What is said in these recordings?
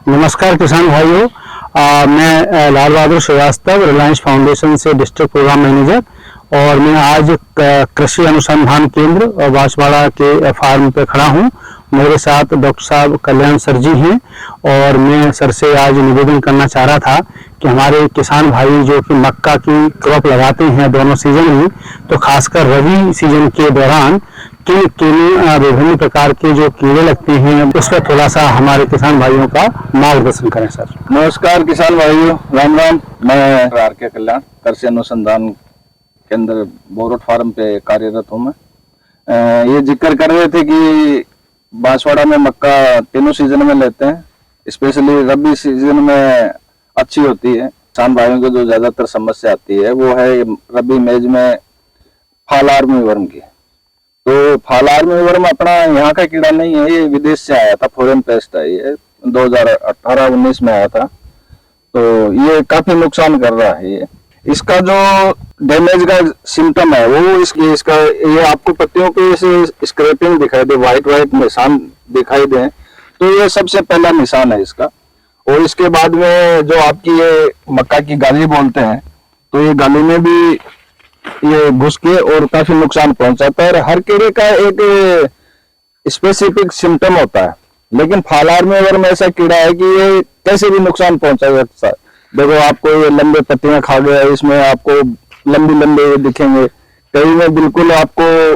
नमस्कार किसान भाइयों, मैं लाल बहादुर श्रीवास्तव, रिलायंस फाउंडेशन से डिस्ट्रिक्ट प्रोग्राम मैनेजर। और मैं आज कृषि अनुसंधान केंद्र बांसवाड़ा के फार्म पे खड़ा हूँ। मेरे साथ डॉक्टर साहब कल्याण सर जी हैं और मैं सर से आज निवेदन करना चाह रहा था कि हमारे किसान भाई जो कि मक्का की क्रॉप लगाते हैं दोनों सीजन में, तो खासकर रबी सीजन के दौरान किन विभिन्न प्रकार के जो कीड़े लगते हैं उस पर थोड़ा सा हमारे किसान भाइयों का मार्गदर्शन करें सर। नमस्कार किसान भाइयों, राम राम। मैं RK कल्याण कृषि अनुसंधान केंद्र बोरोट फार्म पे कार्यरत हूँ। मैं ये जिक्र कर रहे थे कि बांसवाड़ा में मक्का तीनों सीजन में लेते हैं, स्पेशली रबी सीजन में अच्छी होती है। किसान भाइयों को जो ज्यादातर समस्या आती है वो है रबी मेज में फॉल आर्मी वर्म की। तो फॉल आर्मी वर्म अपना यहाँ का कीड़ा नहीं है, ये विदेश से आया था, फॉरेन पेस्ट है, ये 2018-19 में आया था। तो ये काफी नुकसान कर रहा है। इसका जो डैमेज का सिम्टम है वो इसका ये आपको पत्तियों पे ऐसे स्क्रैपिंग दिखाई दे, व्हाइट निशान दिखाई दे, तो ये सबसे पहला निशान है इसका। और इसके बाद में जो आपकी ये मक्का की गाली बोलते हैं, तो ये गाली में भी ये घुस के और काफी नुकसान पहुंचाता है। और हर कीड़े का एक स्पेसिफिक सिम्टम होता है, लेकिन फॉल आर्मी वर्म ऐसा कीड़ा है कि ये कैसे भी नुकसान पहुंचा सकता है। देखो आपको ये लंबे पत्तियां खा गया, इसमें आपको लंबे लंबे दिखेंगे, कई में बिल्कुल आपको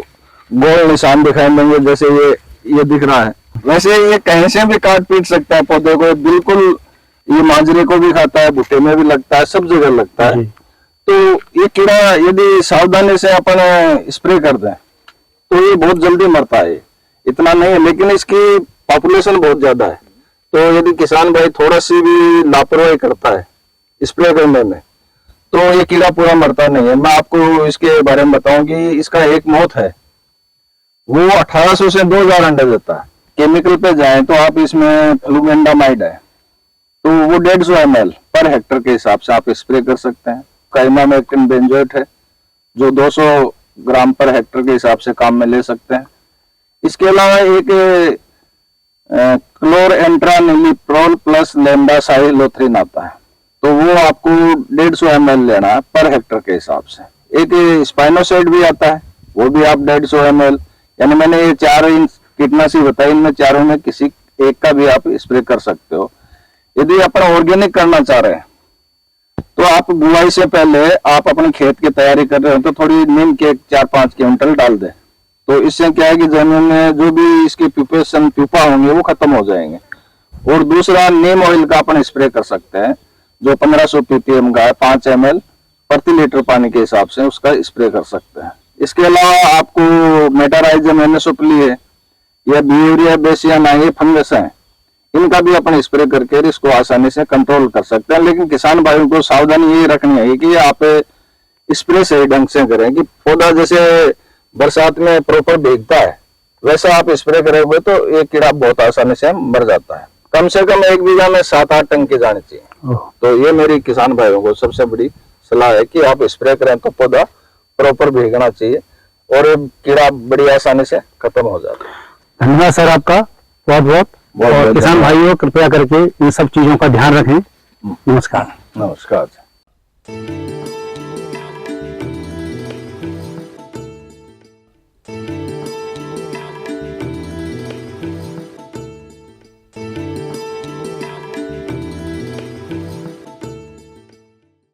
गोल निशान दिखाई देंगे, जैसे ये दिख रहा है। वैसे ये कहीं से भी काट पीट सकता है पौधे को, बिल्कुल ये मांजरे को भी खाता है, भुट्टे में भी लगता है, सब जगह लगता है। तो ये कीड़ा यदि सावधानी से अपन स्प्रे कर दें तो ये बहुत जल्दी मरता है। इतना नहीं है, लेकिन इसकी पॉपुलेशन बहुत ज्यादा है। तो यदि किसान भाई थोड़ा सी भी लापरवाही करता है स्प्रे करने में, तो ये कीड़ा पूरा मरता नहीं है। मैं आपको इसके बारे में बताऊं कि इसका एक मौत है, वो 1800 से 2000 अंडे देता है। केमिकल पे जाए तो आप इसमें फ्लूमेंडामाइड है, तो वो 150 ml पर हेक्टर के हिसाब से आप स्प्रे कर सकते हैं। काइमामेक्टिन बेंजोएट है जो 200 ग्राम पर हेक्टर के हिसाब से काम में ले सकते हैं। इसके अलावा एक क्लोरएंट्रानिलिप्रोल प्लस लेंडासाइलोथ्रिन आता है, तो वो आपको 150 ml लेना है पर हेक्टर के हिसाब से। एक स्पाइनोसाइड भी आता है, वो भी आप 150 ml, यानी मैंने ये 4 कीटनाशी बताई, इनमें चारों में किसी एक का भी आप स्प्रे कर सकते हो। यदि अपन ऑर्गेनिक करना चाह रहे हैं तो आप बुआई से पहले आप अपने खेत की तैयारी कर रहे हो तो थोड़ी नीम के 4-5 क्विंटल डाल दे, तो इससे क्या है कि जमीन में जो भी इसके प्यूपा होंगे वो खत्म हो जाएंगे। और दूसरा नीम ऑयल का अपन स्प्रे कर सकते हैं, जो 1500 ppm का है, 5 ml प्रति लीटर पानी के हिसाब से उसका स्प्रे कर सकते हैं। इसके अलावा आपको मेटाराइजम एनएसओपली है या ब्यूरिया बेसियाना, ये फंगस है, इनका भी अपन स्प्रे करके इसको आसानी से कंट्रोल कर सकते हैं। लेकिन किसान भाइयों को सावधानी ये रखनी है कि आप स्प्रे सही ढंग से करें कि पौधा जैसे बरसात में प्रॉपर भीगता है वैसा आप स्प्रे करेंगे तो ये कीड़ा बहुत आसानी से मर जाता है। कम से कम 1 बीघा में 7-8 टन की जानी चाहिए। तो ये मेरी किसान भाइयों को सबसे बड़ी सलाह है कि आप स्प्रे करें तो पौधा प्रॉपर भीगना चाहिए और कीड़ा बड़ी आसानी से खत्म हो जाता है। धन्यवाद सर आपका, बहुत बहुत। और किसान भाइयों कृपया करके इन सब चीजों का ध्यान रखें। नमस्कार। नमस्कार।